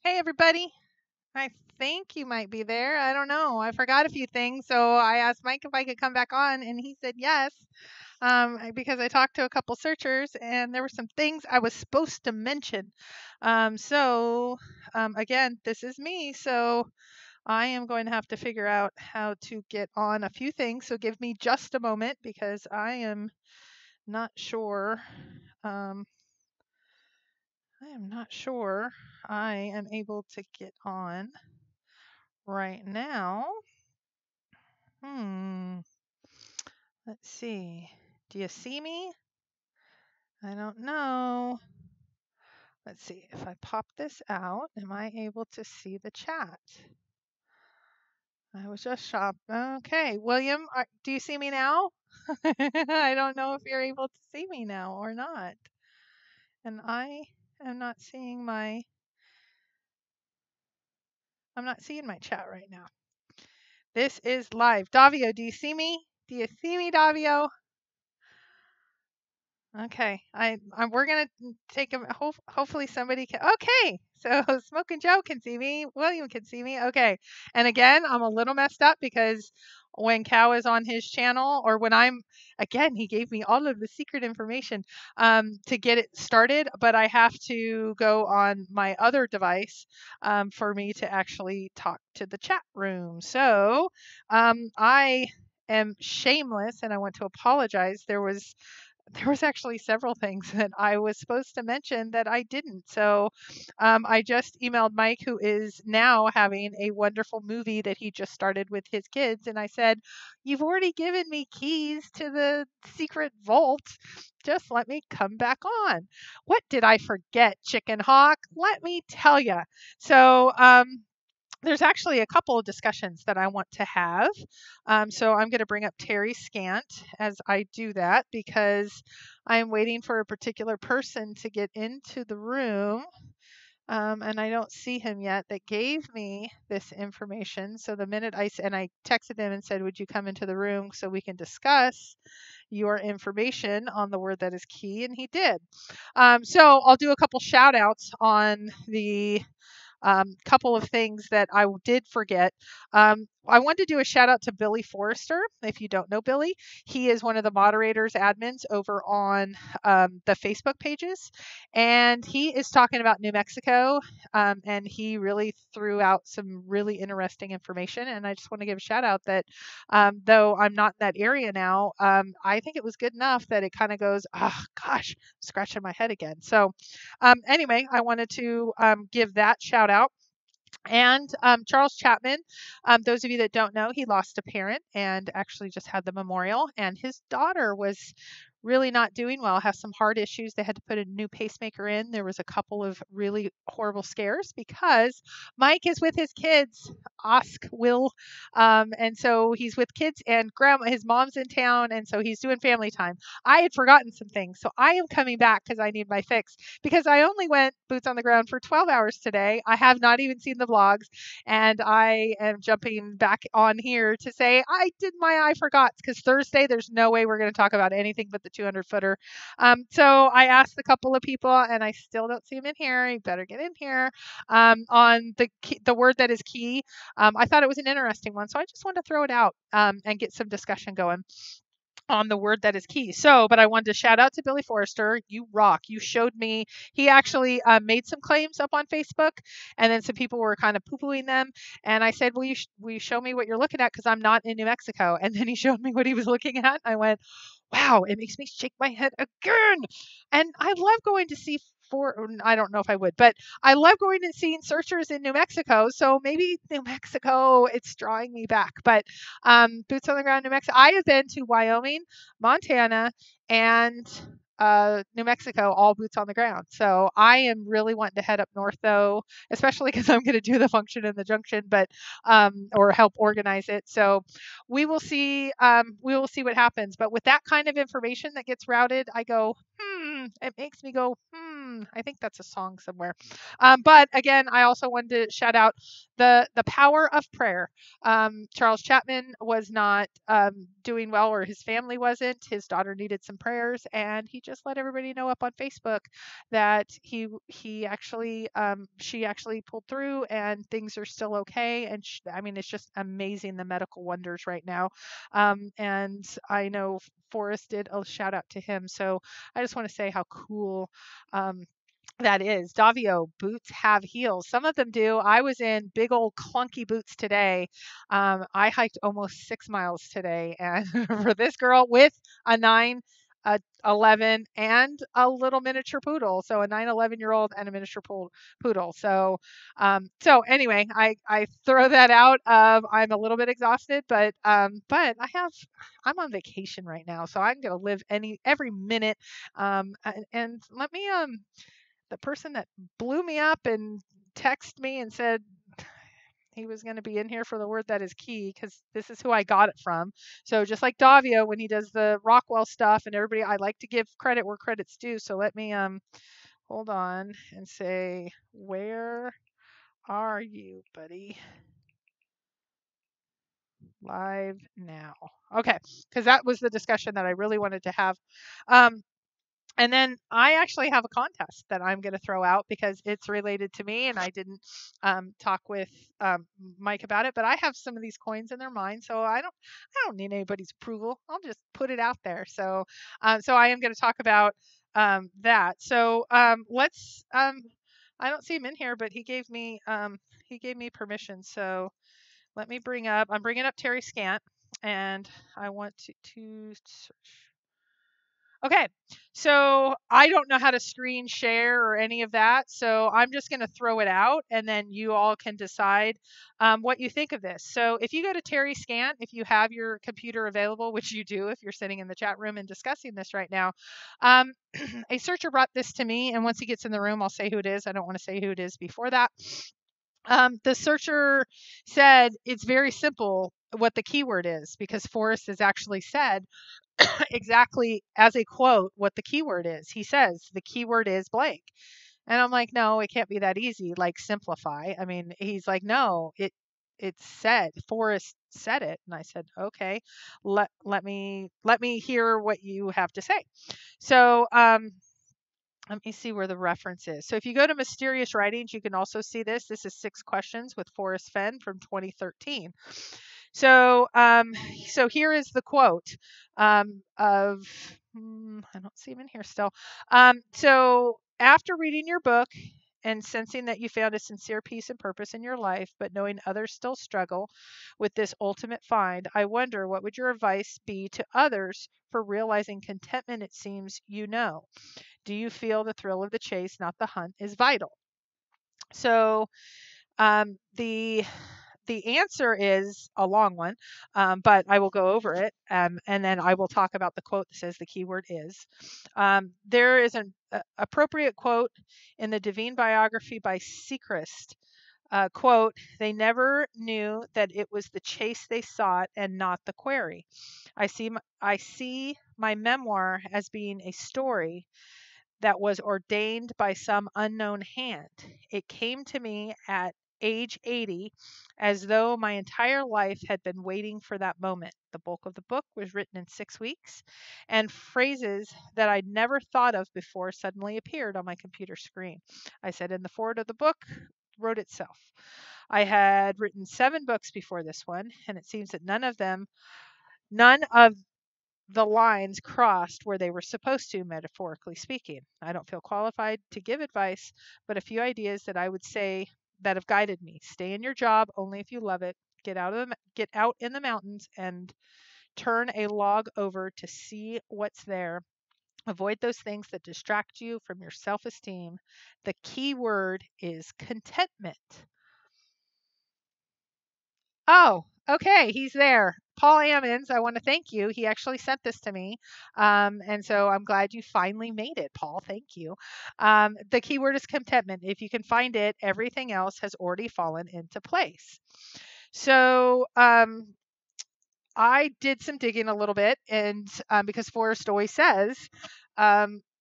Hey, everybody. I think you might be there. I don't know. I forgot a few things. So I asked Mike if I could come back on, and he said yes, because I talked to a couple searchers and there were some things I was supposed to mention. Again, this is me. So I am going to have to figure out how to get on a few things. So give me just a moment because I am not sure. Um, I am not sure I am able to get on right now. Let's see. Do you see me? I don't know. Let's see. If I pop this out, am I able to see the chat? I was just shocked. Okay. William, do you see me now? I don't know if you're able to see me now or not. And I am not seeing I'm not seeing my chat right now. This is live. Davio, do you see me? Do you see me, Davio? Okay, we're gonna take him. Hopefully somebody can. Okay, so Smoking Joe can see me. William can see me. Okay, and again, I'm a little messed up because when Cow is on his channel, or when again, he gave me all of the secret information to get it started, but I have to go on my other device for me to actually talk to the chat room. So I am shameless, and I want to apologize. There was actually several things that I was supposed to mention that I didn't. So I just emailed Mike, who is now having a wonderful movie that he just started with his kids. And I said, "You've already given me keys to the secret vault. Just let me come back on." What did I forget, Chicken Hawk? Let me tell you. So, there's actually a couple of discussions that I want to have. So I'm going to bring up Terry Scant as I do that because I'm waiting for a particular person to get into the room. And I don't see him yet that gave me this information. So the minute I texted him and said, "Would you come into the room so we can discuss your information on the word that is key?" And he did. So I'll do a couple shout outs on the couple of things that I did forget. I wanted to do a shout out to Billy Forrester. If you don't know Billy, he is one of the moderators, admins over on the Facebook pages. And he is talking about New Mexico. And he really threw out some really interesting information. And I just want to give a shout out that though I'm not in that area now, I think it was good enough that it kind of goes, oh gosh, scratching my head again. So anyway, I wanted to give that shout out. And Charles Chapman, those of you that don't know, he lost a parent and actually just had the memorial. And his daughter was really not doing well, have some heart issues. They had to put a new pacemaker in. There was a couple of really horrible scares because Mike is with his kids, Will. And so he's with kids and his mom's in town. And so he's doing family time. I had forgotten some things. So I am coming back because I need my fix because I only went boots on the ground for 12 hours today. I have not even seen the vlogs. And I am jumping back on here to say I forgot because Thursday there's no way we're going to talk about anything but the 200 footer. So I asked a couple of people and I still don't see him in here. You better get in here on the word that is key. I thought it was an interesting one, so I just wanted to throw it out and get some discussion going on the word that is key. So, but I wanted to shout out to Billy Forrester. You rock. You showed me. He actually made some claims up on Facebook, and then some people were kind of poo-pooing them. And I said, will you show me what you're looking at? Because I'm not in New Mexico. And then he showed me what he was looking at. I went, wow, it makes me shake my head again. And I love going to see I don't know if I would, but I love going and seeing searchers in New Mexico. So maybe New Mexico, it's drawing me back. But boots on the ground, New Mexico. I have been to Wyoming, Montana, and New Mexico, all boots on the ground. So I am really wanting to head up north though, especially because I'm going to do the function in the junction, but or help organize it. So we will see. We will see what happens. But with that kind of information that gets routed, I go, it makes me go, I think that's a song somewhere. But again, I also wanted to shout out the power of prayer. Charles Chapman was not doing well, or his family wasn't. His daughter needed some prayers, and he just let everybody know up on Facebook that he actually she actually pulled through, and things are still okay. And I mean, it's just amazing, the medical wonders right now. And I know Forrest did a shout out to him, so I just want to say how cool that is. Davio, boots have heels. Some of them do. I was in big old clunky boots today. I hiked almost 6 miles today, and for this girl with a 9, a 11, and a little miniature poodle. So a 9, 11-year-old and a miniature poodle. So anyway, I throw that out of I'm a little bit exhausted, but I'm on vacation right now, so I'm gonna live every minute. And let me the person that blew me up and texted me and said he was going to be in here for the word that is key, because this is who I got it from. So just like Davio, when he does the Rockwell stuff, and everybody, I like to give credit where credit's due. So let me hold on and say, where are you, buddy? Live now. Okay, because that was the discussion that I really wanted to have. And then I actually have a contest that I'm going to throw out because it's related to me, and I didn't talk with Mike about it, but I have some of these coins in their mind, so I don't need anybody's approval. I'll just put it out there. So so I am going to talk about that. So let's. I don't see him in here, but he gave me permission. So let me I'm bringing up Terry Scant, and I want to search. Okay, so I don't know how to screen share or any of that, so I'm just going to throw it out, and then you all can decide what you think of this. So if you go to Terry Scant, if you have your computer available, which you do if you're sitting in the chat room and discussing this right now, a searcher brought this to me, and once he gets in the room, I'll say who it is. I don't want to say who it is before that. The searcher said it's very simple what the keyword is, because Forrest has actually said exactly as a quote what the keyword is. He says the keyword is blank. And I'm like, no, it can't be that easy. Like, simplify. I mean, he's like, no, it's said. Forrest said it. And I said, okay, let me hear what you have to say. So let me see where the reference is. So if you go to Mysterious Writings, you can also see this. This is 6 questions with Forrest Fenn from 2013. So so here is the quote of I don't see him in here still. So after reading your book and sensing that you found a sincere peace and purpose in your life, but knowing others still struggle with this ultimate find, I wonder what would your advice be to others for realizing contentment it seems you know? Do you feel the thrill of the chase, not the hunt, is vital? So the answer is a long one, but I will go over it, and then I will talk about the quote that says the keyword is. There is an appropriate quote in the Divine Biography by Sechrist. Quote, they never knew that it was the chase they sought and not the quarry. I see my memoir as being a story that was ordained by some unknown hand. It came to me at age 80 as though my entire life had been waiting for that moment. The bulk of the book was written in 6 weeks, and phrases that I'd never thought of before suddenly appeared on my computer screen. I said, and the foreword of the book wrote itself. I had written 7 books before this one, and it seems that none of the lines crossed where they were supposed to, metaphorically speaking. I don't feel qualified to give advice, but a few ideas that I would say that have guided me. Stay in your job only if you love it. Get out in the mountains and turn a log over to see what's there. Avoid those things that distract you from your self-esteem. The key word is contentment. Oh, okay, he's there. Paul Ammons, I want to thank you. He actually sent this to me. And so I'm glad you finally made it, Paul. Thank you. The keyword is contentment. If you can find it, everything else has already fallen into place. So I did some digging a little bit, and because Forrest always says,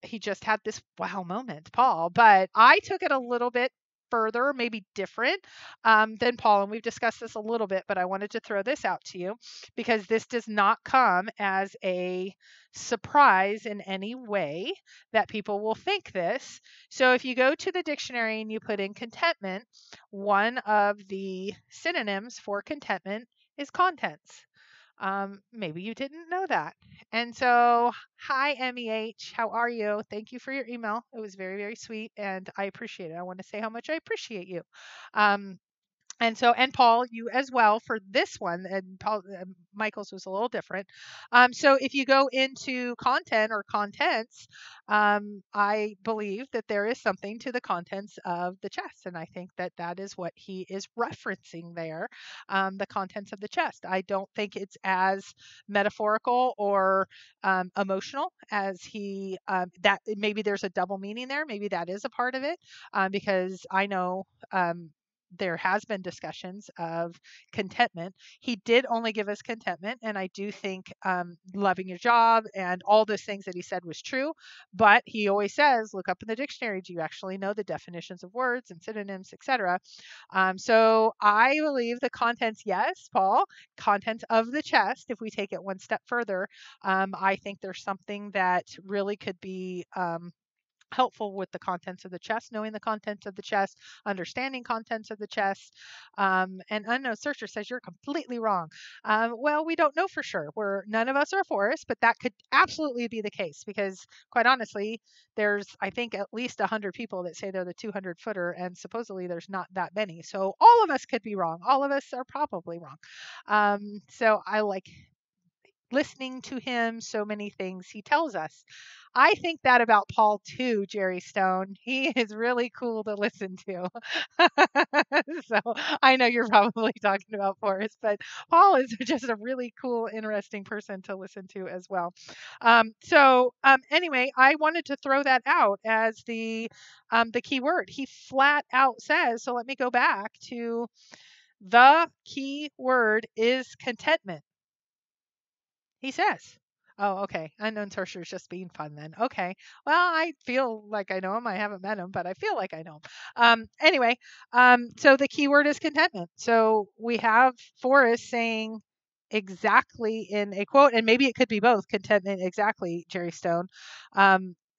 he just had this wow moment, Paul. But I took it a little bit further, maybe different than Paul. And we've discussed this a little bit, but I wanted to throw this out to you because this does not come as a surprise in any way that people will think this. So if you go to the dictionary and you put in contentment, one of the synonyms for contentment is contents. Maybe you didn't know that. And so, hi, MEH. How are you? Thank you for your email. It was very, very sweet, and I appreciate it. I want to say how much I appreciate you. Um, and so, and Paul, you as well for this one. And Paul, Michael's was a little different. So, if you go into content or contents, I believe that there is something to the contents of the chest, and I think that that is what he is referencing there. The contents of the chest. I don't think it's as metaphorical or emotional as he that maybe there's a double meaning there. Maybe that is a part of it because I know. There has been discussions of contentment. He did only give us contentment, and I do think loving your job and all those things that he said was true. But he always says, look up in the dictionary. Do you actually know the definitions of words and synonyms, etc.? So I believe the contents, yes, Paul, contents of the chest. If we take it one step further, I think there's something that really could be helpful with the contents of the chest, knowing the contents of the chest, understanding contents of the chest. And unknown searcher says you're completely wrong. Well, we don't know for sure. None of us are Forrest, but that could absolutely be the case because, quite honestly, there's I think at least 100 people that say they're the 200 footer, and supposedly there's not that many. So all of us could be wrong. All of us are probably wrong. So I like listening to him, so many things he tells us. I think that about Paul too, Jerry Stone. He is really cool to listen to. So I know you're probably talking about Forrest, but Paul is just a really cool, interesting person to listen to as well. Anyway, I wanted to throw that out as the key word. He flat out says, so let me go back to the key word is contentment. He says. Oh, okay. Unknown sorcerer's just being fun then. Okay. Well, I feel like I know him. I haven't met him, but I feel like I know him. Anyway, so the keyword is contentment. So we have Forrest saying exactly in a quote, and maybe it could be both contentment, exactly, Jerry Stone.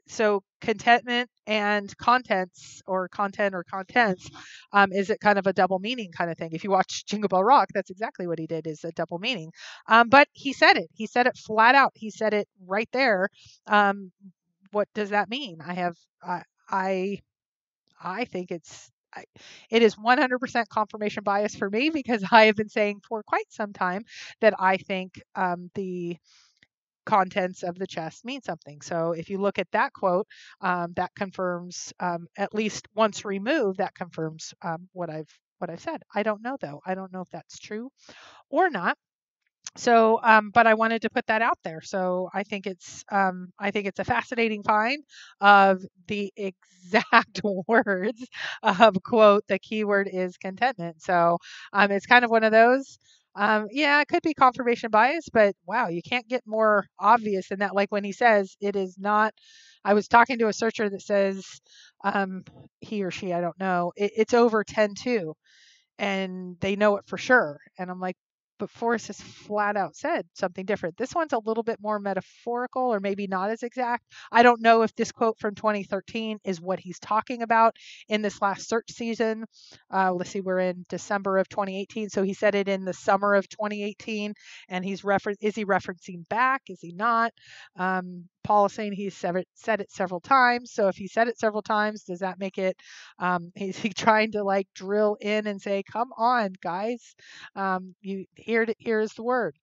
So contentment and contents or content or contents, is it kind of a double meaning kind of thing? If you watch Jingle Bell Rock, that's exactly what he did is a double meaning. But he said it. He said it flat out. He said it right there. What does that mean? I think it is 100% confirmation bias for me because I have been saying for quite some time that I think the contents of the chest mean something. So if you look at that quote, that confirms, at least once removed, that confirms what I've said. I don't know though. I don't know if that's true or not. So, but I wanted to put that out there. So I think it's a fascinating find of the exact words of quote. The keyword is contentment. So it's kind of one of those. Yeah, it could be confirmation bias, but wow, you can't get more obvious than that. Like when he says it is not. I was talking to a searcher that says he or she, I don't know, it's over 10-2 and they know it for sure. And I'm like, but Forrest has flat out said something different. This one's a little bit more metaphorical or maybe not as exact. I don't know if this quote from 2013 is what he's talking about in this last search season. Let's see, we're in December of 2018. So he said it in the summer of 2018 and is he referencing back? Is he not? Paul is saying he's said it several times. So if he said it several times, does that make it, is he trying to like drill in and say, come on, guys, here's the word.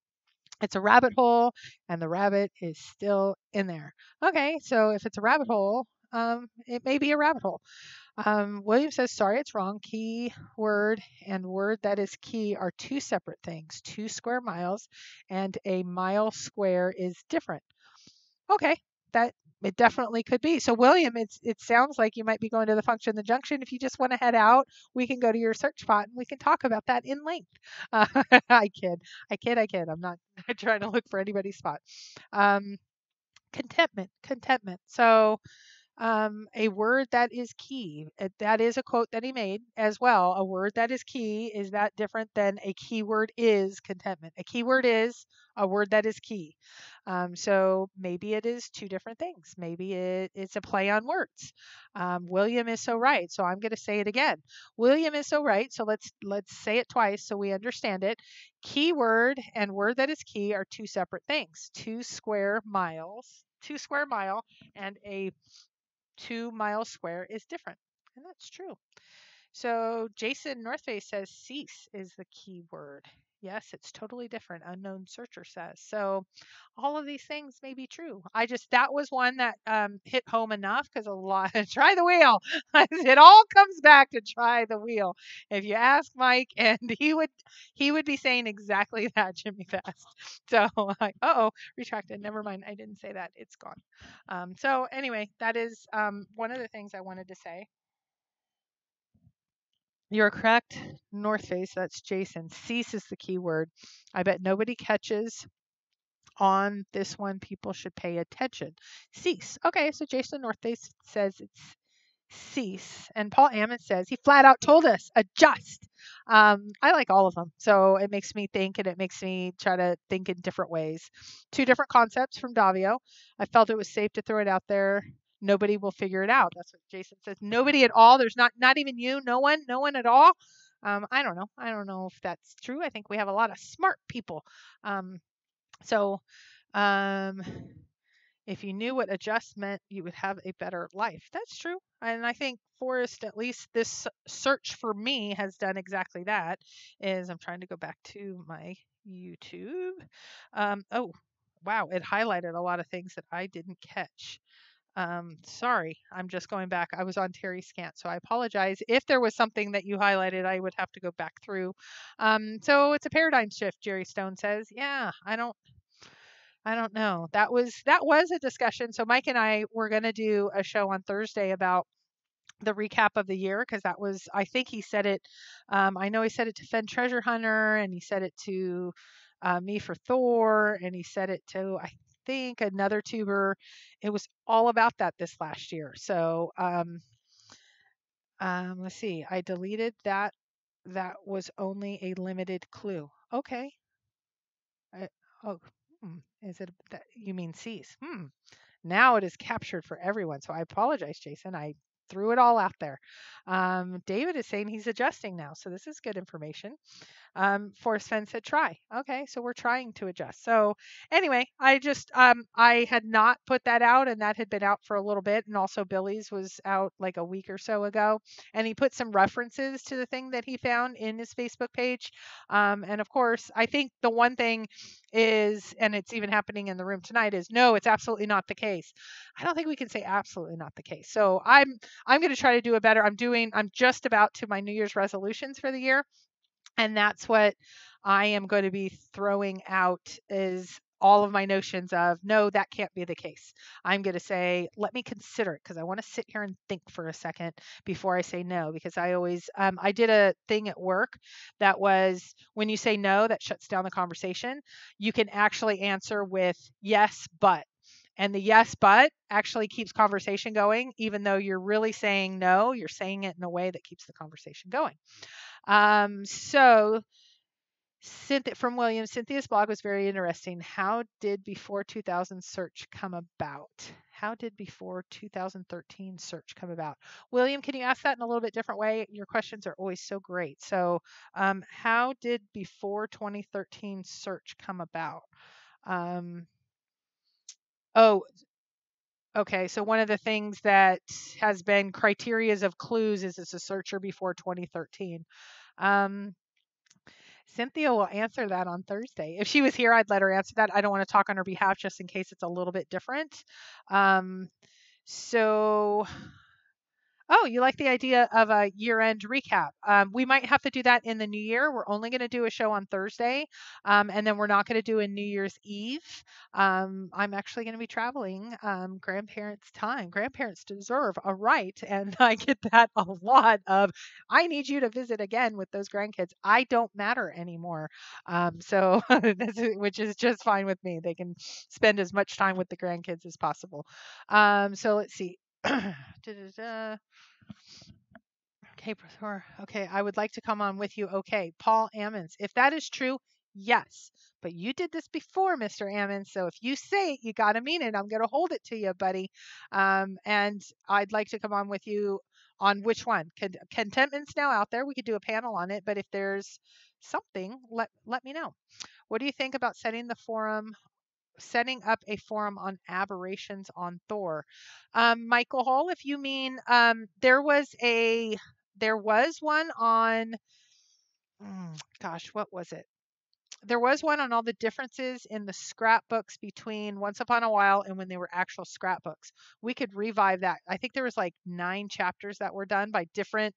It's a rabbit hole and the rabbit is still in there. Okay, so if it's a rabbit hole, it may be a rabbit hole. William says, sorry, it's wrong. Key word and word that is key are two separate things. 2 square miles and a mile square is different. Okay, that it definitely could be. So William, it sounds like you might be going to the function the junction. If you just want to head out, we can go to your search spot and we can talk about that in length. I kid. I'm not trying to look for anybody's spot. Contentment, contentment. So a word that is key. That is a quote that he made as well. A word that is key is that different than a keyword is contentment. A keyword is a word that is key. So maybe it is two different things. Maybe it's a play on words. William is so right. So I'm going to say it again. William is so right. So let's say it twice so we understand it. Keyword and word that is key are two separate things. 2 square miles. 2 square mile and a 2 mile square is different. And that's true. So Jason Northface says cease is the key word. Yes, it's totally different. Unknown searcher says. So all of these things may be true. That was one that hit home enough because a lot, try the wheel. It all comes back to try the wheel. If you ask Mike, and he would be saying exactly that, Jimmy Fast. So like, retracted. Never mind. I didn't say that. It's gone. So anyway, that is one of the things I wanted to say. You're correct. North Face, that's Jason. Cease is the key word. I bet nobody catches on this one. People should pay attention. Cease. Okay, so Jason North Face says it's cease. And Paul Ammon says he flat out told us adjust. I like all of them. So it makes me think and it makes me try to think in different ways. Two different concepts from Davio. I felt it was safe to throw it out there. Nobody will figure it out. That's what Jason says. Nobody at all. There's not even you. No one at all. I don't know. I don't know if that's true. I think we have a lot of smart people. So um, if you knew what adjust meant, you would have a better life. That's true. And I think Forrest, at least this search for me has done exactly that. Is I'm trying to go back to my YouTube. Oh, wow. It highlighted a lot of things that I didn't catch. Sorry, I'm just going back. I was on Terry Scant, so I apologize. If there was something that you highlighted, I would have to go back through. So it's a paradigm shift, Jerry Stone says. Yeah, I don't know. That was a discussion. So Mike and I were going to do a show on Thursday about the recap of the year because that was, I think he said it. I know he said it to Fenn Treasure Hunter, and he said it to me for Thor, and he said it to I think another tuber. It was all about that this last year. So let's see. I deleted that. That was only a limited clue. Okay. I, oh, is it that you mean cease? Now it is captured for everyone. So I apologize, Jason. I threw it all out there. David is saying he's adjusting now. So this is good information. Forrest Fenn said try. Okay, so we're trying to adjust. So anyway, I had not put that out, and that had been out for a little bit, and also Billy's was out like a week or so ago, and he put some references to the thing that he found in his Facebook page. And of course, I think the one thing is, and it's even happening in the room tonight, is no, it's absolutely not the case. I don't think we can say absolutely not the case. So I'm going to try to do a better. I'm just about to my New Year's resolutions for the year. And that's what I am going to be throwing out is all of my notions of no, that can't be the case. I'm going to say, let me consider it because I want to sit here and think for a second before I say no. Because I always, I did a thing at work that was when you say no, that shuts down the conversation. You can actually answer with yes, but. And the yes, but actually keeps conversation going, even though you're really saying no, you're saying it in a way that keeps the conversation going. So Cynthia from William, Cynthia's blog was very interesting. How did before 2000 search come about? How did before 2013 search come about? William, can you ask that in a little bit different way? Your questions are always so great. So how did before 2013 search come about? Okay. So one of the things that has been criterias of clues is it's a searcher before 2013. Cynthia will answer that on Thursday. If she was here, I'd let her answer that. I don't want to talk on her behalf just in case it's a little bit different. So Oh, you like the idea of a year-end recap? We might have to do that in the new year. We're only going to do a show on Thursday, and then we're not going to do a New Year's Eve. I'm actually going to be traveling grandparents' time. Grandparents deserve a right, and I get that a lot of, I need you to visit again with those grandkids. I don't matter anymore. So, which is just fine with me. They can spend as much time with the grandkids as possible. So let's see. Da-da-da. Okay, Professor. Okay, I would like to come on with you. Okay, Paul Ammons. If that is true, yes. But you did this before, Mr. Ammons. So if you say it, you got to mean it. I'm going to hold it to you, buddy. And I'd like to come on with you on which one. Contentment's now out there. We could do a panel on it. But if there's something, let me know. What do you think about setting up a forum on aberrations on Thor? Michael Hall, if you mean, there was one on, gosh, what was it? There was one on all the differences in the scrapbooks between Once Upon a While and when they were actual scrapbooks. We could revive that. I think there was like 9 chapters that were done by different.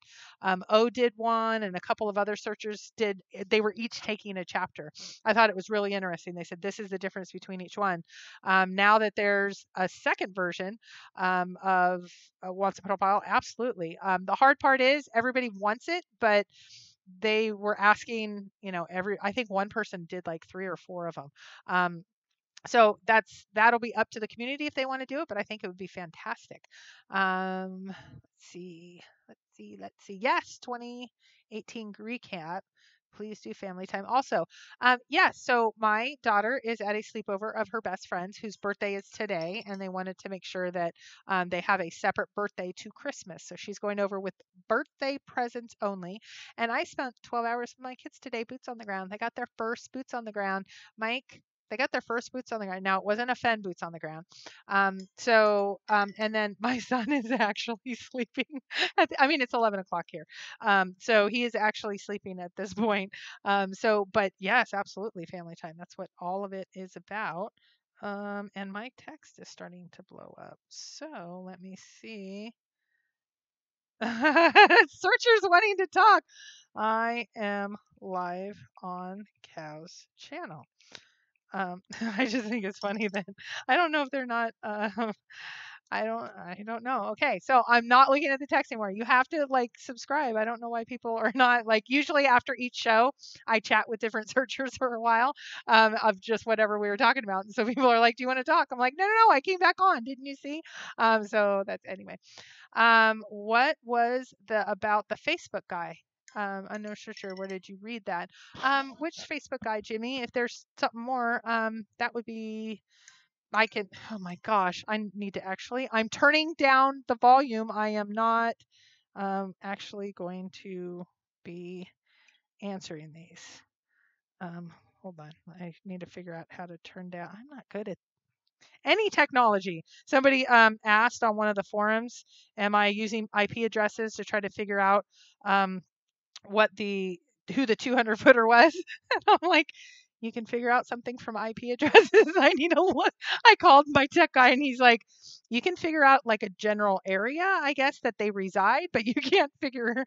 O did one, and a couple of other searchers did. They were each taking a chapter. I thought it was really interesting. They said this is the difference between each one. Now that there's a second version of Once Upon a While, absolutely. The hard part is everybody wants it, but they were asking, I think one person did like 3 or 4 of them. So that'll be up to the community if they want to do it, but I think it would be fantastic. Let's see. Yes, 2018 recap. Please do family time. Also, yes, so my daughter is at a sleepover of her best friends whose birthday is today, and they wanted to make sure that they have a separate birthday to Christmas. So she's going over with birthday presents only. And I spent 12 hours with my kids today, boots on the ground. They got their first boots on the ground. Mike, they got their first boots on the ground. Now, it wasn't a Fenn boots on the ground. And then my son is actually sleeping. It's 11 o'clock here. So he is actually sleeping at this point. But yes, absolutely family time. That's what all of it is about. And my text is starting to blow up. So let me see. Searchers wanting to talk. I am live on Cow's channel. I just think it's funny that I don't know if they're not. I don't know. Okay, so I'm not looking at the text anymore. You have to subscribe. I don't know why people are not usually after each show, I chat with different searchers for a while of just whatever we were talking about. And so people are like, "Do you want to talk?" I'm like, "No, I came back on. Didn't you see?" So that's anyway. What was about the Facebook guy? I'm not sure. Where did you read that? Which Facebook guy, Jimmy? If there's something more, that would be. Oh my gosh, I need to I'm turning down the volume. I am not actually going to be answering these. Hold on. I need to figure out how to turn down. I'm not good at any technology. Somebody asked on one of the forums, am I using IP addresses to try to figure out who the 200 footer was? And I'm like, you can figure out something from IP addresses. I need to look. I called my tech guy and he's like, you can figure out a general area, I guess, that they reside, but you can't figure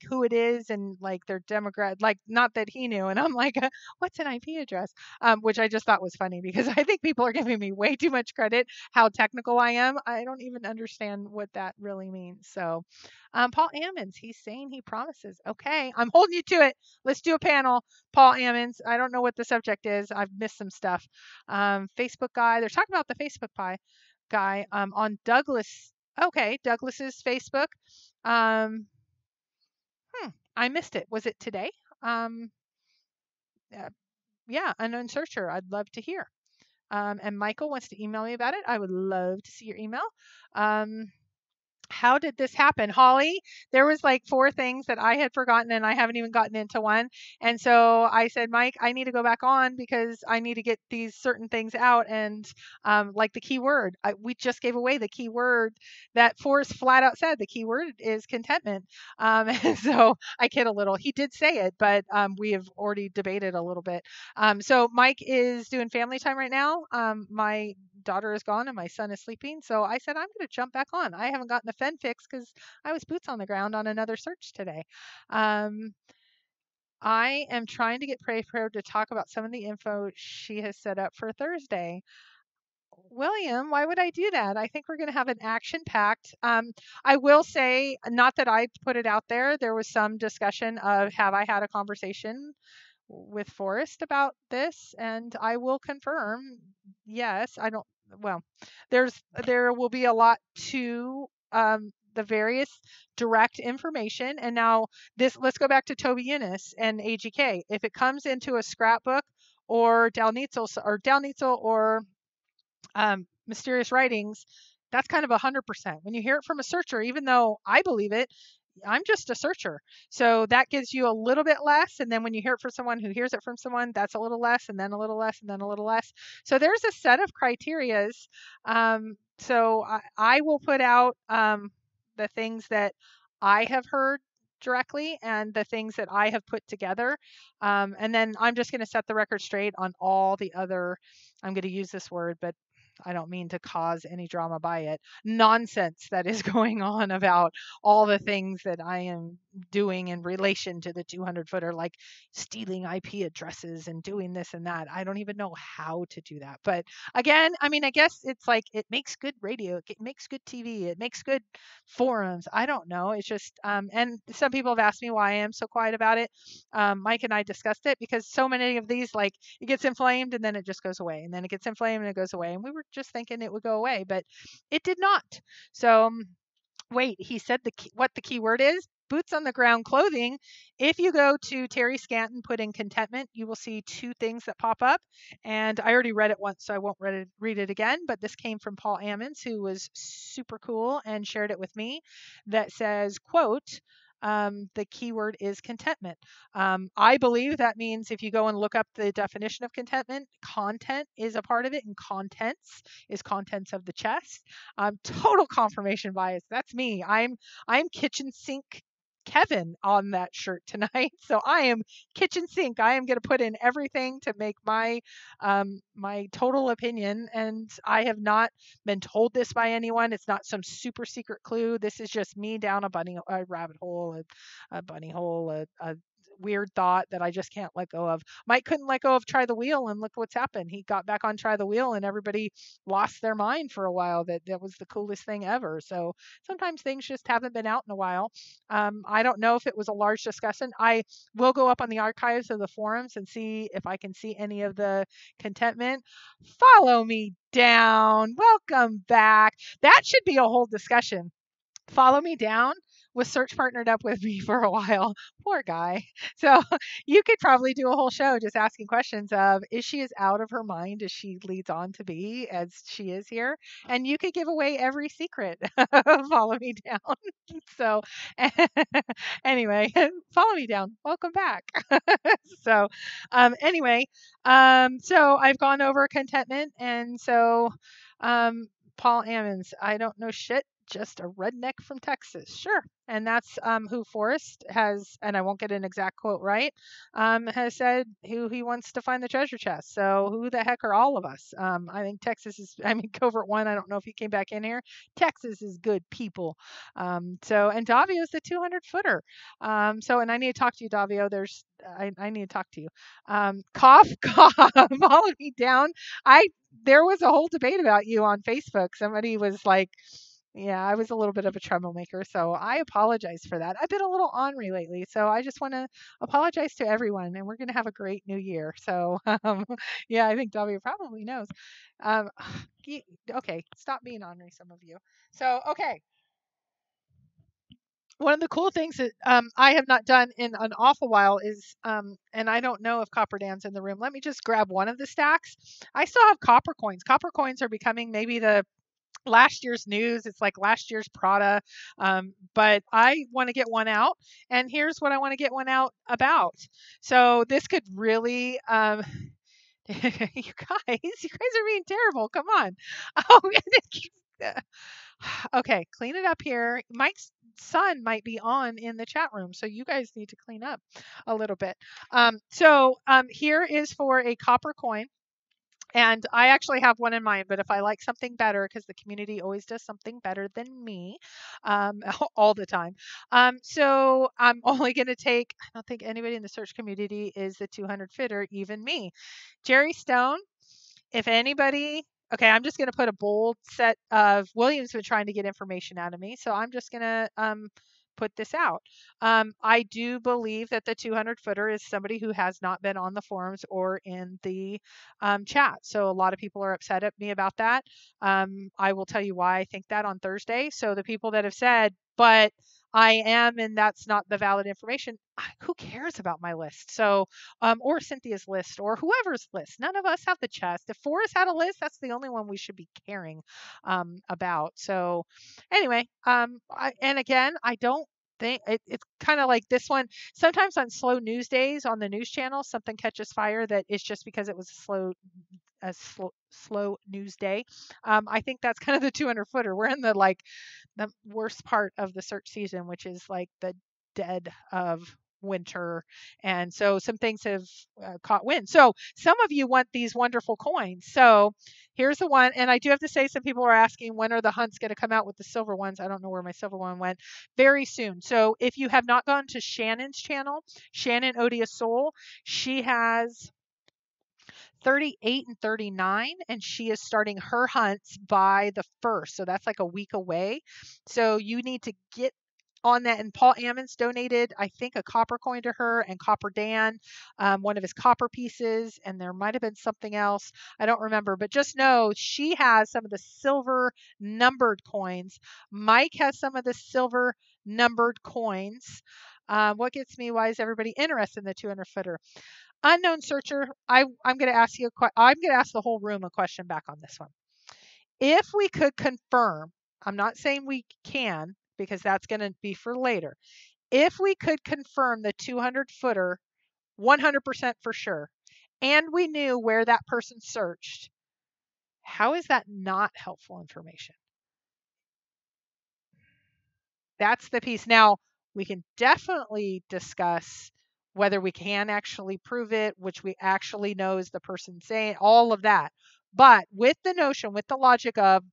who it is and their demographic, not that he knew. And I'm like, what's an IP address? Which I just thought was funny because I think people are giving me way too much credit how technical I am. I don't even understand what that really means. So Paul Ammons, he's saying he promises. Okay, I'm holding you to it. Let's do a panel. Paul Ammons, I don't know what the subject is. I've missed some stuff. Facebook guy, they're talking about the Facebook guy on Douglas. Okay, Douglas's Facebook. I missed it. Was it today? Yeah, unknown searcher. I'd love to hear. And Michael wants to email me about it. I would love to see your email. How did this happen, Holly? There was 4 things that I had forgotten and I haven't even gotten into one. And so I said, Mike, I need to go back on because I need to get these certain things out. And the keyword, we just gave away the keyword that Forrest flat out said. The keyword is contentment. And so I kid a little. He did say it, but we have already debated a little bit. So Mike is doing family time right now. My daughter is gone and my son is sleeping. So I said, I'm going to jump back on. I haven't gotten a fen fix because I was boots on the ground on another search today. I am trying to get kpro to talk about some of the info she has set up for Thursday. William, why would I do that? I think we're going to have an action-packed. I will say, not that I put it out there. There was some discussion of, have I had a conversation with Forrest about this? And I will confirm, yes. I don't. Well, there will be a lot to the various direct information. And now let's go back to Toby Eunice and AGK. If it comes into a scrapbook or Dalnitzel or mysterious writings, that's kind of 100%. When you hear it from a searcher, even though I believe it, I'm just a searcher. So that gives you a little bit less. And then when you hear it from someone who hears it from someone, that's a little less, and then a little less, and then a little less. So there's a set of criterias. So I will put out the things that I have heard directly and the things that I have put together. And then I'm just going to set the record straight on all the other, I'm going to use this word, but I don't mean to cause any drama by it, nonsense that is going on about all the things that I am doing in relation to the 200-footer, like stealing IP addresses and doing this and that. I don't even know how to do that. But again, I mean, I guess it's like, it makes good radio, it makes good TV, it makes good forums. I don't know. It's just, and some people have asked me why I am so quiet about it. Mike and I discussed it because so many of these, like, it gets inflamed and then it just goes away, and then it gets inflamed and it goes away. And we were just thinking it would go away, but it did not. So wait, he said what the keyword is? Boots on the ground clothing. If you go to Terry Scanton, put in contentment, you will see two things that pop up. And I already read it once, so I won't read it again. But this came from Paul Ammons, who was super cool and shared it with me, that says, quote, the keyword is contentment. I believe that means if you go and look up the definition of contentment, content is a part of it, and contents is contents of the chest. Total confirmation bias. That's me. I'm kitchen sink Kevin on that shirt tonight. So I am kitchen sink. I am going to put in everything to make my my total opinion, and I have not been told this by anyone. It's not some super secret clue. This is just me down a rabbit hole, a bunny hole, a weird thought that I just can't let go of. Mike couldn't let go of Try the Wheel, and look what's happened. He got back on Try the Wheel and everybody lost their mind for a while. That was the coolest thing ever. So sometimes things just haven't been out in a while. I don't know if it was a large discussion. I will go up on the archives of the forums and see if I can see any of the contentment. Follow me down. Welcome back. That should be a whole discussion. Follow me down was search partnered up with me for a while. Poor guy. So you could probably do a whole show just asking questions of, is she as out of her mind as she leads on to be as she is here? And you could give away every secret. Follow me down. So anyway, follow me down. Welcome back. So anyway, so I've gone over contentment. And so Paul Ammons, I don't know shit, just a redneck from Texas. Sure. And that's who Forrest has, and I won't get an exact quote right, has said who he wants to find the treasure chest. So who the heck are all of us? I think Texas is, Covert One, I don't know if he came back in here. Texas is good people. And Davio is the 200-footer. And I need to talk to you, Davio. I need to talk to you. Cough, cough, follow me down. There was a whole debate about you on Facebook. Somebody was like, yeah, I was a little bit of a troublemaker, so I apologize for that. I've been a little ornery lately, so I just want to apologize to everyone, and we're going to have a great new year. So, yeah, I think Davio probably knows. Okay, stop being ornery, some of you. So, okay. One of the cool things that I have not done in an awful while is, and I don't know if Copper Dan's in the room. Let me just grab one of the stacks. I still have copper coins. Copper coins are becoming maybe the last year's news. It's like last year's Prada. But I want to get one out, and here's what I want to get one out about. So this could really, you guys are being terrible. Come on. Oh, okay, clean it up here. Mike's son might be on in the chat room, so you guys need to clean up a little bit. Here is for a copper coin. And I actually have one in mind, but if I like something better, because the community always does something better than me, all the time. So I'm only going to take, I don't think anybody in the search community is the 200 fitter, even me. Jerry Stone, if anybody, okay, I'm just going to put a bold set of, William's been trying to get information out of me, so I'm just going to put this out. I do believe that the 200 footer is somebody who has not been on the forums or in the chat. So a lot of people are upset at me about that. I will tell you why I think that on Thursday. So the people that have said, but I am, and that's not the valid information. Who cares about my list? So, or Cynthia's list, or whoever's list. None of us have the chest. If Forrest had a list, that's the only one we should be caring about. So, anyway, and again, I don't think it's kind of like this one. Sometimes on slow news days on the news channel, something catches fire that is just because it was a slow news day. I think that's kind of the 200 footer. We're in the worst part of the search season, which is like the dead of winter, and so some things have caught wind. So some of you want these wonderful coins. So here's the one, and I do have to say, some people are asking, when are the hunts going to come out with the silver ones? I don't know where my silver one went. Very soon. So if you have not gone to Shannon's channel, Shannon Odious Soul, she has 38 and 39, and she is starting her hunts by the 1st. So that's like a week away. So you need to get on that. And Paul Ammons donated, I think, a copper coin to her, and Copper Dan, one of his copper pieces, and there might have been something else. I don't remember, but just know she has some of the silver numbered coins. Mike has some of the silver numbered coins. What gets me? Why is everybody interested in the 200 footer? Unknown searcher, I'm going to ask you I'm going to ask the whole room a question back on this one. If we could confirm, I'm not saying we can, because that's going to be for later. If we could confirm the 200 footer 100% for sure, and we knew where that person searched, how is that not helpful information? That's the piece. Now, we can definitely discuss whether we can actually prove it, which we actually know is the person saying, all of that. But with the notion, with the logic of,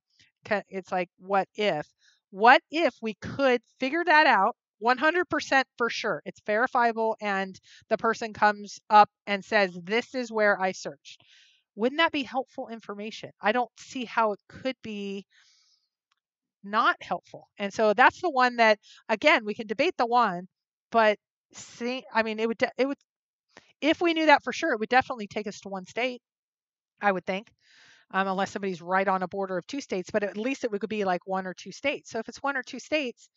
it's like, what if? What if we could figure that out 100% for sure? It's verifiable, and the person comes up and says, this is where I searched. Wouldn't that be helpful information? I don't see how it could be not helpful. And so that's the one that, again, we can debate the one, but see, I mean, it would, if we knew that for sure, it would definitely take us to one state, I would think, unless somebody's right on a border of two states, but at least it would be like one or two states. So if it's one or two states,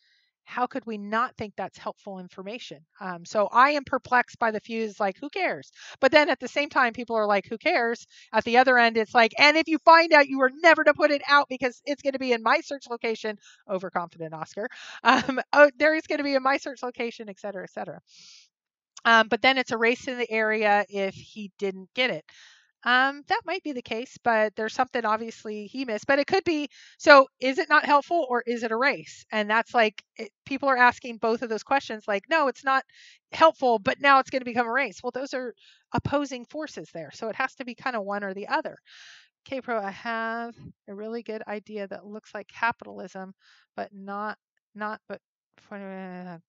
how could we not think that's helpful information? So I am perplexed by the fuse, like, who cares? But then at the same time, people are like, who cares? At the other end, it's like, and if you find out, you were never to put it out because it's going to be in my search location, overconfident Oscar. There is going to be in my search location, et cetera, et cetera. But then it's a race in the area if he didn't get it. That might be the case, but there's something obviously he missed. But it could be, so is it not helpful, or is it a race? And that's like, people are asking both of those questions, like, no, it's not helpful, but now it's going to become a race. Well, those are opposing forces there. So it has to be kind of one or the other. Kpro, I have a really good idea that looks like capitalism, but but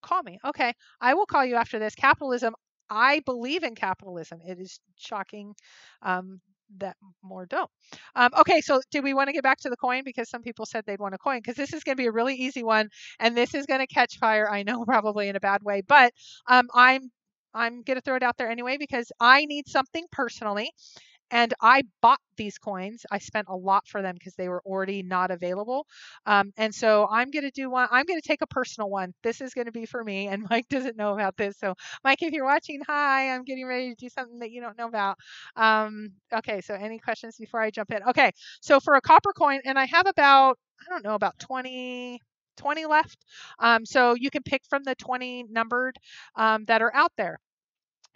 call me. Okay, I will call you after this. Capitalism, I believe in capitalism. It is shocking that more don't. Okay, so do we want to get back to the coin? Because some people said they'd want a coin, because this is going to be a really easy one, and this is going to catch fire, I know, probably in a bad way, but I'm going to throw it out there anyway, because I need something personally. And I bought these coins. I spent a lot for them because they were already not available. And so I'm going to do one. I'm going to take a personal one. This is going to be for me. And Mike doesn't know about this. So Mike, if you're watching, hi, I'm getting ready to do something that you don't know about. Okay, so any questions before I jump in? Okay, so for a copper coin, and I have about 20 left. So you can pick from the 20 numbered that are out there.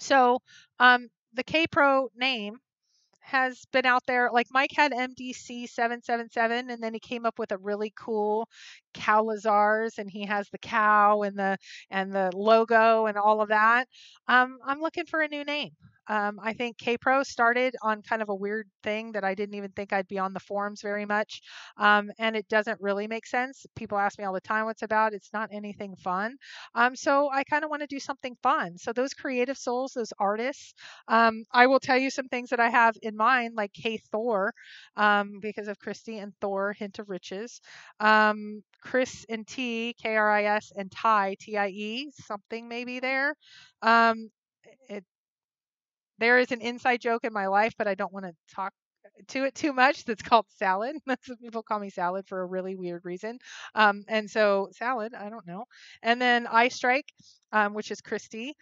So the kpro name has been out there. Like, Mike had MDC 777, and then he came up with a really cool Cowlazars, and he has the cow and the logo and all of that. I'm looking for a new name. I think kpro started on kind of a weird thing that I didn't even think I'd be on the forums very much. And it doesn't really make sense. People ask me all the time what's about. It's not anything fun. So I kind of want to do something fun. So those creative souls, those artists, I will tell you some things that I have in mind, like K Thor, because of Christy and Thor, Hint of Riches. Chris and T, Kris, and Tie, Tie, something maybe there. It, there is an inside joke in my life, but I don't want to talk to it too much. That's called salad. That's what people call me, salad, for a really weird reason. And so salad, I don't know. And then I strike, which is Christy.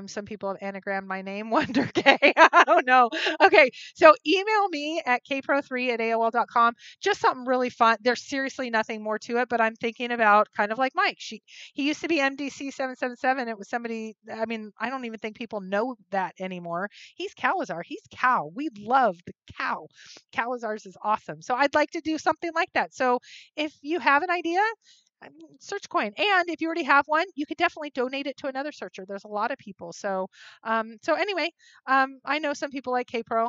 Some people have anagrammed my name, Wonder K. I don't know. Okay, so email me at kpro3@aol.com. Just something really fun. There's seriously nothing more to it, but I'm thinking about kind of like Mike. He used to be MDC777. It was somebody. I mean, I don't even think people know that anymore. He's Cowlazar. He's Cow. We love the Cow. Cowlazars is awesome. So I'd like to do something like that. So if you have an idea, search coin. And if you already have one, you could definitely donate it to another searcher. There's a lot of people. So anyway, I know some people like kpro.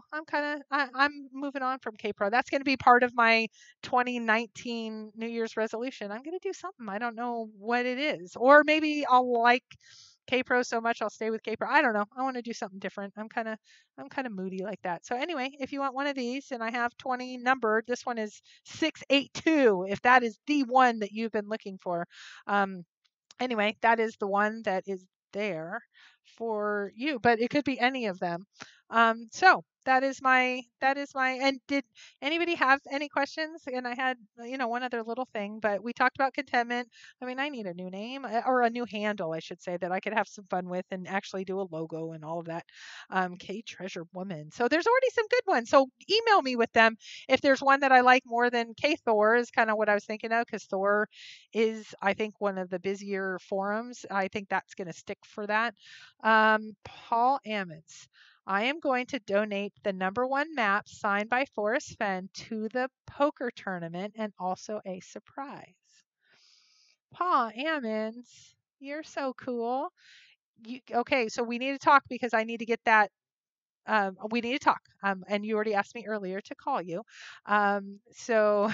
I'm moving on from kpro. That's going to be part of my 2019 New Year's resolution. I'm going to do something. I don't know what it is. Or maybe I'll like kpro so much I'll stay with kpro. I don't know. I want to do something different. I'm kind of moody like that. So anyway, if you want one of these, and I have 20 numbered, this one is 682. If that is the one that you've been looking for, anyway, that is the one that is there for you, but it could be any of them. So that is my, and did anybody have any questions? And I had, one other little thing, but we talked about contentment. I mean, I need a new name, or a new handle, I should say, that I could have some fun with and actually do a logo and all of that. K Treasure Woman. So there's already some good ones. So email me with them. If there's one that I like more than K Thor, is kind of what I was thinking of, because Thor is, I think, one of the busier forums. I think that's going to stick for that. Paul Ammons. I am going to donate the #1 map signed by Forrest Fenn to the poker tournament, and also a surprise. Paul Ammons, you're so cool. Okay, so we need to talk, because I need to get that. We need to talk. And you already asked me earlier to call you. So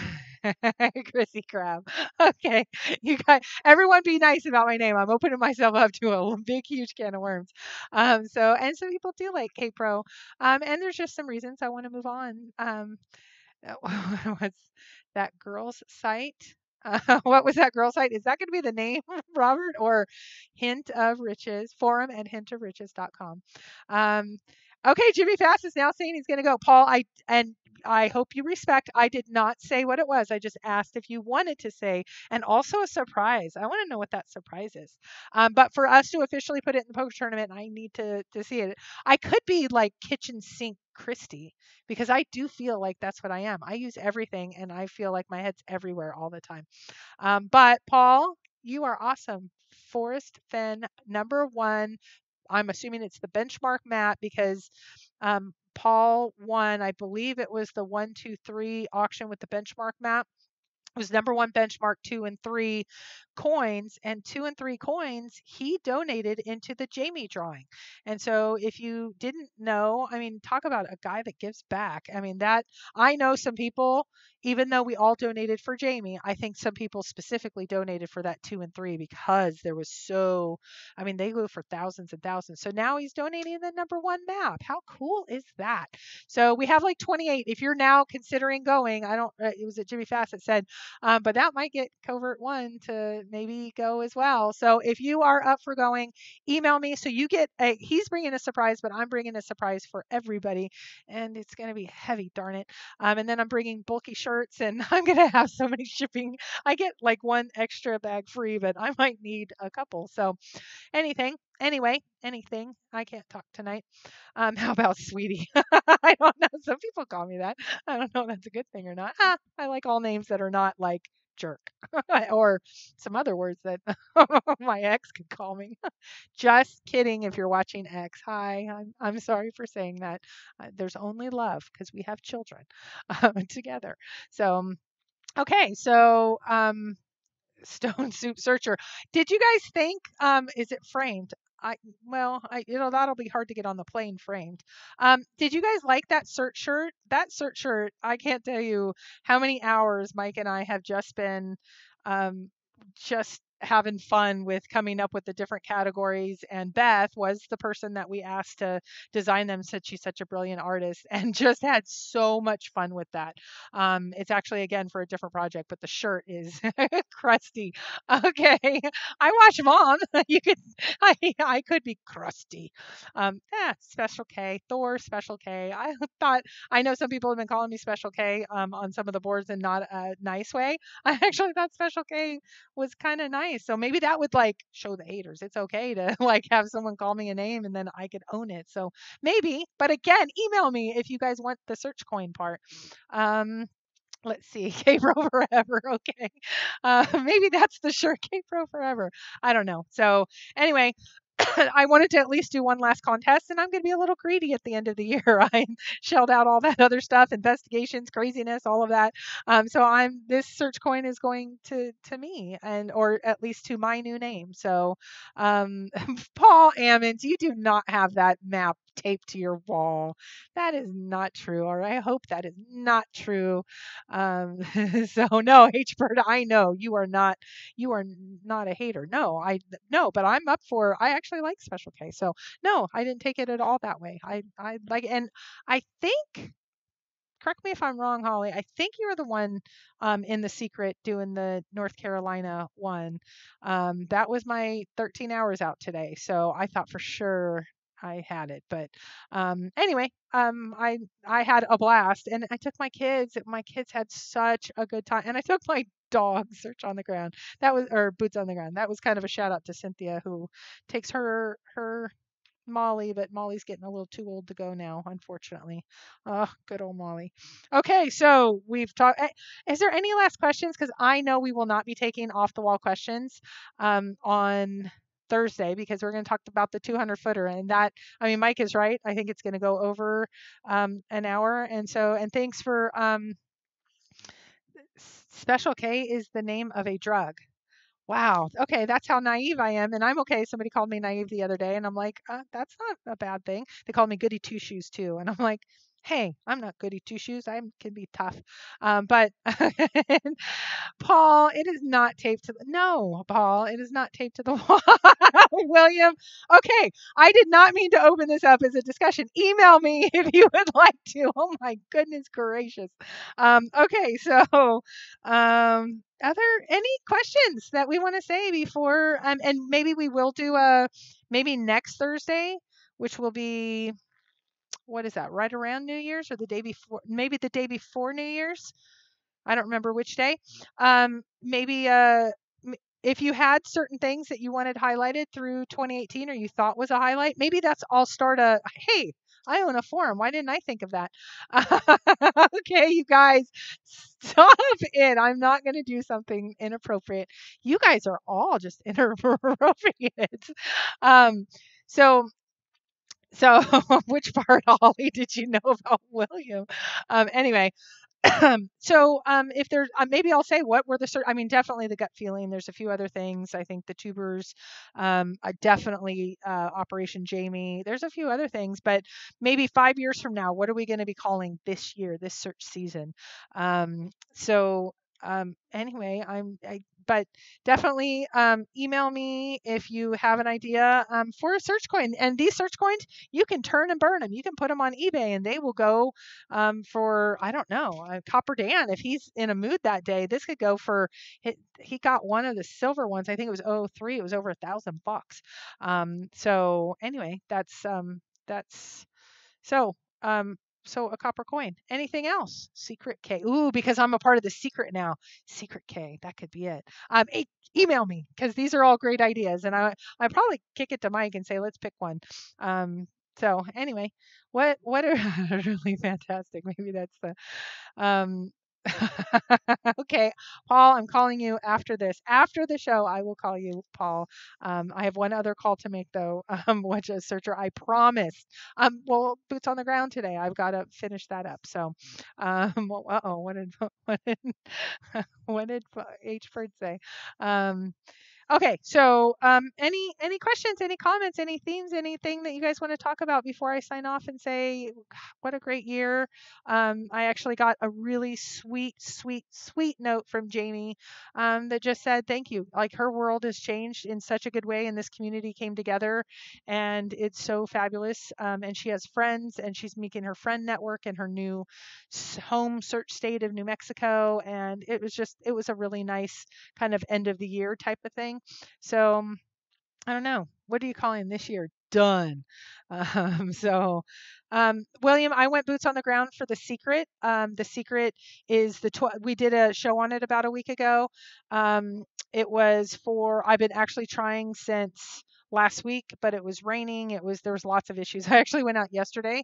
Chrissy Crab. Okay. You guys, everyone be nice about my name. I'm opening myself up to a big, huge can of worms. And some people do like kpro. And there's just some reasons I want to move on. What's that girl's site? What was that girl site? Is that going to be the name, Robert? Or Hint of Riches, forum at hintofriches.com. Okay, Jimmy Fast is now saying he's going to go. Paul, I hope you respect, I did not say what it was. I just asked if you wanted to say, and also a surprise. I want to know what that surprise is. But for us to officially put it in the poker tournament, I need to see it. I could be like kitchen sink Christy, because I do feel like that's what I am. I use everything, and I feel like my head's everywhere all the time. But Paul, you are awesome. Forrest Fenn, #1. I'm assuming it's the benchmark map, because Paul won, I believe it was the 1, 2, 3 auction with the benchmark map. It was #1 benchmark, 2 and 3 coins, and 2 and 3 coins he donated into the Jamie drawing. And so if you didn't know, I mean, talk about a guy that gives back. I mean, that, I know some people, even though we all donated for Jamie, I think some people specifically donated for that 2 and 3, because there was so, I mean, they go for thousands and thousands. So now he's donating the #1 map. How cool is that? So we have like 28. If you're now considering going, it was at Jimmy Fast that said, but that might get Covert 1 to maybe go as well. So if you are up for going, email me. So you get he's bringing a surprise, but I'm bringing a surprise for everybody, and it's going to be heavy, darn it. And then I'm bringing bulky shirts, and I'm going to have so many shipping. I get like 1 extra bag free, but I might need a couple. So anything. I can't talk tonight. How about sweetie? I don't know. Some people call me that. I don't know if that's a good thing or not. I like all names that are not like jerk or some other words that my ex could call me. Just kidding. If you're watching X, hi. I'm sorry for saying that. There's only love, because we have children together. So okay. So Stone Soup Searcher. Did you guys think, is it framed? that'll be hard to get on the plane framed. Did you guys like that search shirt? That search shirt, I can't tell you how many hours Mike and I have just been um, just having fun with coming up with the different categories. And Beth was the person that we asked to design them, since she's such a brilliant artist, and just had so much fun with that. It's actually again for a different project, but the shirt is crusty. Okay, I wash them on. You could, I could be crusty. Special K, Thor, Special K. I thought, I know some people have been calling me Special K on some of the boards in not a nice way. I actually thought Special K was kind of nice. So maybe that would like show the haters it's okay to like have someone call me a name and then I could own it. So maybe, but again, email me if you guys want the search coin part. Let's see, kpro forever. Okay. Maybe that's the shirt, kpro forever. I don't know. So anyway, I wanted to at least do one last contest, and I'm going to be a little greedy at the end of the year. I shelled out all that other stuff, investigations, craziness, all of that. So this search coin is going to me, and or at least to my new name. So, Paul Ammons, you do not have that map taped to your wall. That is not true, or I hope that is not true. So no, H-Bird, I know you are not a hater. No, but I'm up for, I actually like Special K. So no, I didn't take it at all that way. I like, and I think, correct me if I'm wrong, Holly, I think you were the one in the secret doing the North Carolina one. That was my 13 hours out today. So I thought for sure I had it. But anyway, I had a blast, and I took my kids. My kids had such a good time, and I took my dog search on the ground. That was, or boots on the ground. That was kind of a shout out to Cynthia, who takes her Molly, but Molly's getting a little too old to go now, unfortunately. Oh, good old Molly. Okay, so we've talked. Is there any last questions? Because I know we will not be taking off the wall questions on Thursday, because we're going to talk about the 200 footer, and that, I mean, Mike is right. I think it's going to go over an hour, and thanks for Special K is the name of a drug. Wow. Okay, that's how naive I am, and I'm okay. Somebody called me naive the other day, and I'm like, that's not a bad thing. They called me goody two shoes too, and I'm like, hey, I'm not goody two shoes. I can be tough, but Paul, it is not taped to the. No, Paul, it is not taped to the wall. William, okay, I did not mean to open this up as a discussion. Email me if you would like to. Oh my goodness gracious. Okay, so are there any questions that we want to say before? And maybe we will do maybe next Thursday, which will be, what is that? Right around New Year's, or the day before? Maybe the day before New Year's. I don't remember which day. Maybe if you had certain things that you wanted highlighted through 2018, or you thought was a highlight, maybe that's all start a, hey, I own a forum. Why didn't I think of that? Okay, you guys, stop it. I'm not going to do something inappropriate. You guys are all just inappropriate. Um, so, which part, Holly, did you know about William? Anyway, if there's, maybe I'll say what were the, I mean, definitely the gut feeling. There's a few other things. I think the tubers, definitely Operation Jamie. There's a few other things, but maybe 5 years from now, what are we going to be calling this year, this search season? Anyway, but definitely email me if you have an idea for a search coin. And these search coins, you can turn and burn them. You can put them on eBay, and they will go for, I don't know, Copper Dan. If he's in a mood that day, this could go for. He got one of the silver ones. I think it was 03. It was over $1,000. So anyway, that's so. So a copper coin. Anything else? Secret K. Ooh, because I'm a part of the secret now. Secret K. That could be it. Email me, because these are all great ideas, and I probably kick it to Mike and say, let's pick one. So anyway, what are really fantastic. Maybe that's the okay, Paul, I'm calling you after this. After the show, I will call you, Paul. I have one other call to make, though, which is searcher. I promise. Well, boots on the ground today. I've got to finish that up. So, what did what did H. Bird say? Okay, so any questions, any comments, any themes, anything that you guys want to talk about before I sign off and say what a great year. I actually got a really sweet note from Jamie that just said thank you. Like her world has changed in such a good way, and this community came together, and it's so fabulous. And she has friends, and she's making her friend network in her new home search state of New Mexico, and it was a really nice kind of end of the year type of thing. So I don't know. What are you calling this year? Done. So, William, I went boots on the ground for The Secret. The Secret is we did a show on it about a week ago. It was I've been actually trying since last week, but it was raining. There was lots of issues. I actually went out yesterday,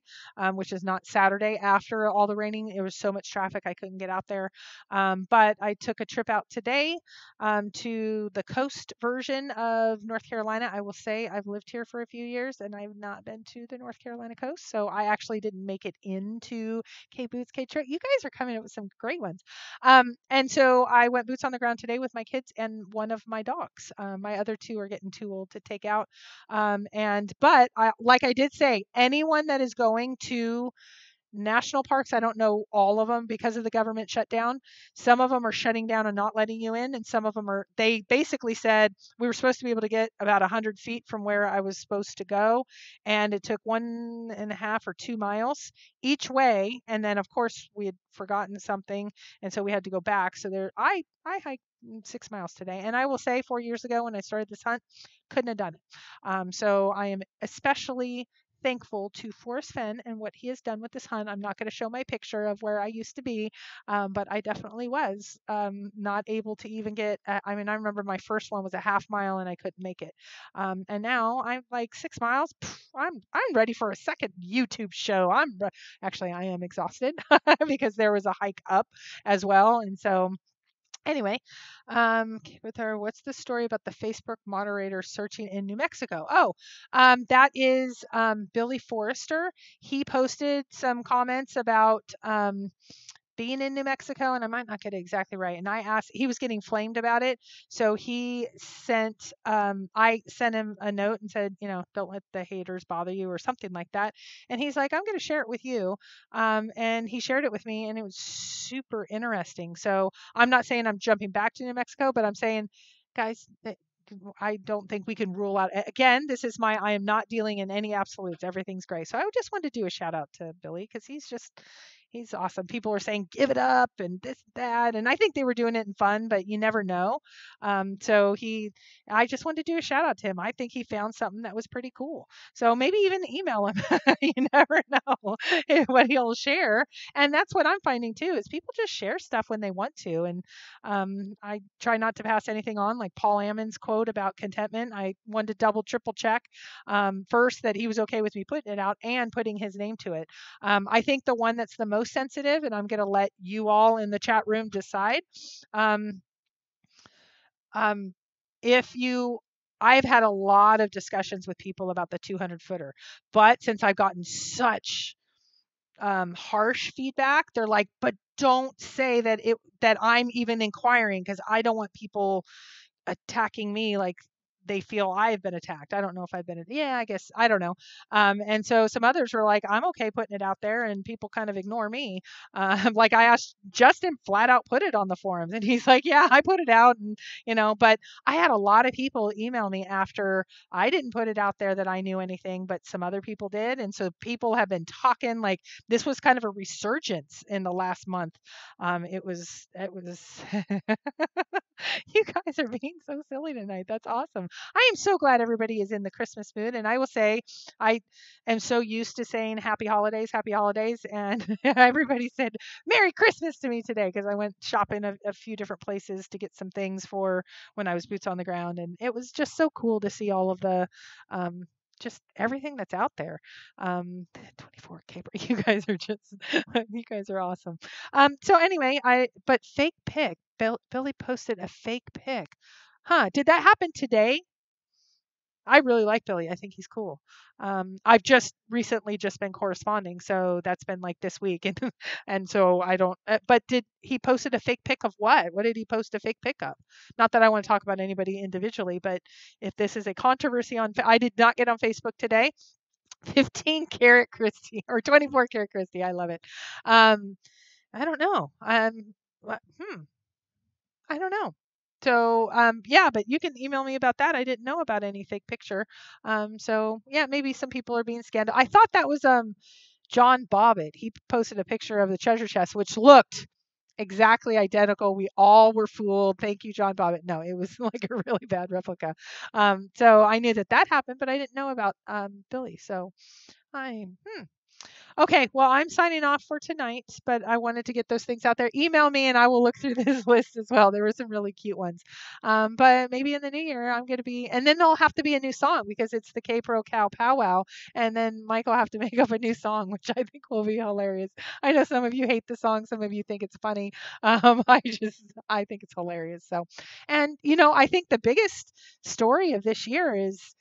which is not Saturday after all the raining. It was so much traffic I couldn't get out there. But I took a trip out today to the coast version of North Carolina. I will say I've lived here for a few years and I've not been to the North Carolina coast. So I actually didn't make it into K Boots, K Trip. You guys are coming up with some great ones. And so I went boots on the ground today with my kids and one of my dogs. My other two are getting too old to take out. But like I did say, anyone that is going to national parks, I don't know all of them because of the government shutdown. Some of them are shutting down and not letting you in, and some of them they basically said we were supposed to be able to get about 100 feet from where I was supposed to go, and it took 1.5 or 2 miles each way, and then of course we had forgotten something, and so we had to go back. So I hiked 6 miles today, and I will say 4 years ago when I started this hunt, couldn't have done it. So I am especially thankful to Forrest Fenn and what he has done with this hunt. I'm not going to show my picture of where I used to be, but I definitely was not able to even get. I mean, I remember my first one was a half mile and I couldn't make it, and now I'm like 6 miles. I'm ready for a second YouTube show. Actually I am exhausted because there was a hike up as well, and so. Anyway, with her, what's the story about the Facebook moderator searching in New Mexico? Oh, that is Billy Forrester. He posted some comments about being in New Mexico, and I might not get it exactly right. And I asked, he was getting flamed about it. So I sent him a note and said, don't let the haters bother you or something like that. And he's like, I'm going to share it with you. And he shared it with me and it was super interesting. So I'm not saying I'm jumping back to New Mexico, but I'm saying, guys, I don't think we can rule out. Again, I am not dealing in any absolutes. Everything's great. So I just wanted to do a shout out to Billy because he's awesome. People are saying give it up and this, that, and I think they were doing it in fun, but you never know. I just wanted to do a shout out to him. I think he found something that was pretty cool. So maybe even email him. You never know what he'll share. And that's what I'm finding too, is people just share stuff when they want to. And I try not to pass anything on, like Paul Ammon's quote about contentment. I wanted to double, triple check first that he was okay with me putting it out and putting his name to it. I think the one that's the most sensitive, and I'm going to let you all in the chat room decide. I've had a lot of discussions with people about the 200 footer, but since I've gotten such harsh feedback, they're like, but don't say that I'm even inquiring because I don't want people attacking me like they feel I've been attacked. I don't know if I've been, I guess, I don't know. And so some others were like, I'm okay putting it out there and people kind of ignore me. Like I asked Justin flat out put it on the forums and he's like, yeah, I put it out and, but I had a lot of people email me after I didn't put it out there that I knew anything, but some other people did. And so people have been talking like this was kind of a resurgence in the last month. It was you guys are being so silly tonight. That's awesome. I am so glad everybody is in the Christmas mood. And I will say, I am so used to saying happy holidays. And everybody said Merry Christmas to me today because I went shopping a few different places to get some things for when I was boots on the ground. And it was just so cool to see all of the, just everything that's out there. 24 kpro, you guys are awesome. So anyway, but fake pic, Billy posted a fake pic. Huh, did that happen today? I really like Billy. I think he's cool. I've just recently just been corresponding, so that's been like this week, and and so I don't. But did he posted a fake pic of what? What did he post a fake pic of? Not that I want to talk about anybody individually, but if this is a controversy on, I did not get on Facebook today. 15 karat Christie or 24 karat Christie. I love it. Um, I don't know. I don't know. So, yeah, but you can email me about that. I didn't know about any fake picture. So yeah, maybe some people are being scanned. I thought that was John Bobbitt. He posted a picture of the treasure chest, which looked exactly identical. We all were fooled. Thank you, John Bobbitt. No, it was like a really bad replica. So I knew that that happened, but I didn't know about Billy. So I Okay, well, I'm signing off for tonight, but I wanted to get those things out there. Email me and I will look through this list as well. There were some really cute ones. But maybe in the new year, I'm going to be, and then there'll have to be a new song because it's the kpro Cow Powwow. And then Mike will have to make up a new song, which I think will be hilarious. I know some of you hate the song, some of you think it's funny. I think it's hilarious. So, and I think the biggest story of this year is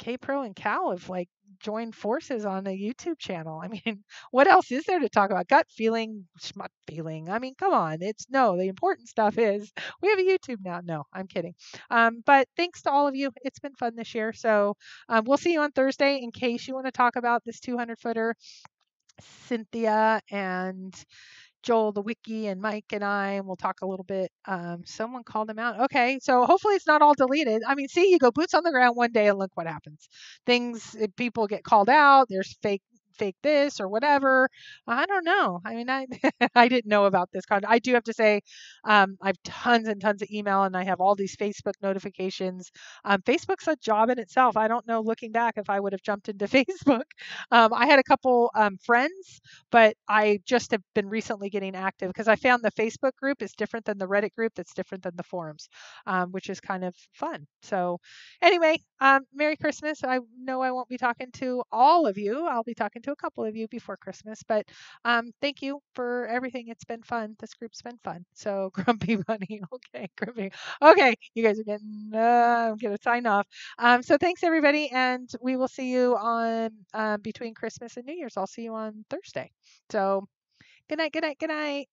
kpro and Cal have like joined forces on a YouTube channel. I mean, what else is there to talk about? Gut feeling, schmut feeling. I mean, come on. It's no, the important stuff is we have a YouTube now. No, I'm kidding. But thanks to all of you. It's been fun this year. So we'll see you on Thursday in case you want to talk about this 200 footer. Cynthia and Joel, the wiki, and Mike and I, and we'll talk a little bit. Someone called him out. Okay, so hopefully it's not all deleted. I mean, see, you go boots on the ground one day and look what happens. People get called out. There's fake this or whatever. I don't know. I mean, I I didn't know about this I do have to say, I have tons and tons of email, and I have all these Facebook notifications. Facebook's a job in itself. I don't know, looking back, if I would have jumped into Facebook. I had a couple friends, but I just have been recently getting active because I found the Facebook group is different than the Reddit group. That's different than the forums, which is kind of fun. So anyway, Merry Christmas. I know I won't be talking to all of you. I'll be talking to a couple of you before Christmas, but thank you for everything. It's been fun. This group's been fun. So Grumpy Bunny. Okay, Grumpy. Okay, you guys are getting, I'm going to sign off. So thanks everybody, and we will see you on between Christmas and New Year's. I'll see you on Thursday. So good night, good night, good night.